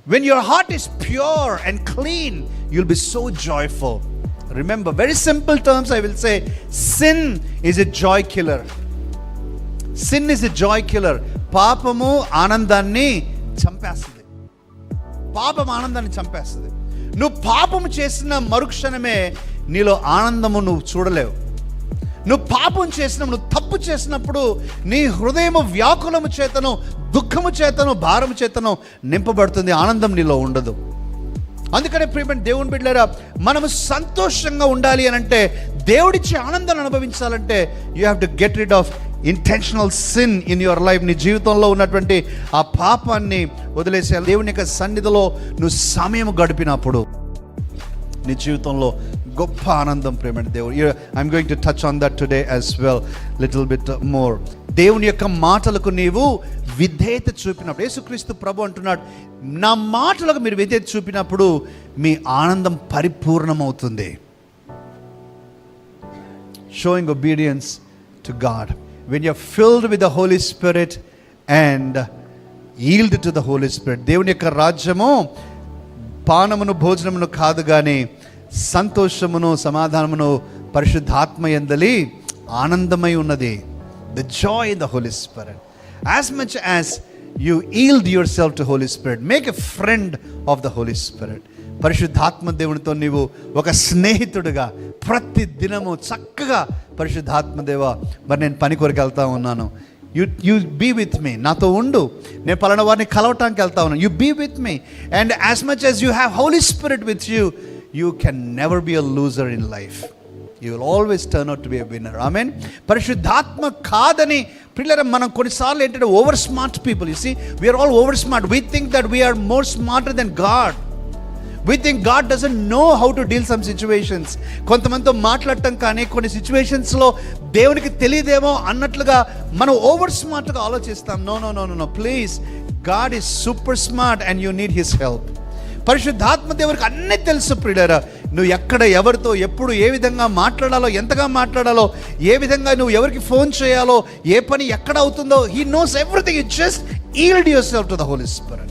When your heart is pure and clean, you'll be so joyful. Remember, very simple terms I will say, sin is a joy killer. Sin is a joy killer. పాపము ఆనందాన్ని చంపేస్తుంది. పాపం ఆనందాన్ని చంపేస్తుంది. నువ్వు పాపము చేసిన మరుక్షణమే నీలో ఆనందము నువ్వు చూడలేవు. నువ్వు పాపం చేసినప్పుడు, నువ్వు తప్పు చేసినప్పుడు నీ హృదయము వ్యాకులము చేతను, దుఃఖము చేతను, భారము చేతను నింపబడుతుంది. ఆనందం నీలో ఉండదు. అందుకనే ప్రియమైన దేవుని బిడ్డలారా, మనము సంతోషంగా ఉండాలి అని అంటే, దేవుడిచ్చే ఆనందాన్ని అనుభవించాలంటే, you have to get rid of intentional sin in your life. నీ జీవితంలో ఉన్నటువంటి ఆ పాపాన్ని వదిలేసేయాలి. దేవుని యొక్క సన్నిధిలో నువ్వు సమయం గడిపినప్పుడు నీ జీవితంలో గొప్ప ఆనందం ప్రేమైన దేవుడు. I'm going to touch on that today as well little bit more. దేవుని యొక్క మాటలకు నీవు విధేయత చూపినప్పుడు, యేసుక్రీస్తు ప్రభు అంటున్నాడు, నా మాటలకు మీరు విధేయత చూపినప్పుడు మీ ఆనందం పరిపూర్ణమవుతుంది. Showing obedience to God. When you're filled with the Holy Spirit and yield to the Holy Spirit. దేవుని యొక్క రాజ్యము పానమును భోజనమును కాదు కానీ సంతోషమును సమాధానమును పరిశుద్ధాత్మ యందలి ఆనందమై ఉన్నది. The joy in the Holy Spirit. As much as you yield yourself to Holy Spirit, make a friend of the Holy Spirit. పరిశుద్ధాత్మ దేవునితో నీవు ఒక స్నేహితుడిగా ప్రతి దినము చక్కగా, పరిశుద్ధాత్మ దేవా, మరి నేను పని కొరకు వెళ్తా ఉన్నాను, యు బీ విత్ మీ, నాతో ఉండు, నేను పలానా వారిని కలవటానికి వెళ్తా ఉన్నాను, you be with me. And as much as you have Holy Spirit with you, you can never be a loser in life. You will always turn out to be a winner. Amen. పరిశుద్ధాత్మ కాదని పిల్లలు మనం కొన్నిసార్లు ఏంటంటే over smart people. You see, we're all over smart. We think that we're more smarter than God. We think God doesn't know how to deal some situations. కొంతమందితో మాట్లాడటం కానీ కొన్ని సిచ్యువేషన్స్లో దేవునికి తెలియదేమో అన్నట్లుగా మనం ఓవర్ స్మార్ట్గా ఆలోచిస్తాం. No no no no please, God is super smart and you need his help. పరిశుద్ధాత్మ దేవునికి అన్నీ తెలుసు ప్రియులారా. నువ్వు ఎక్కడ, ఎవరితో, ఎప్పుడు, ఏ విధంగా మాట్లాడాలో, ఎంతగా మాట్లాడాలో, ఏ విధంగా నువ్వు ఎవరికి ఫోన్ చేయాలో, ఏ పని ఎక్కడ అవుతుందో, he knows everything. You just yield yourself to the Holy Spirit.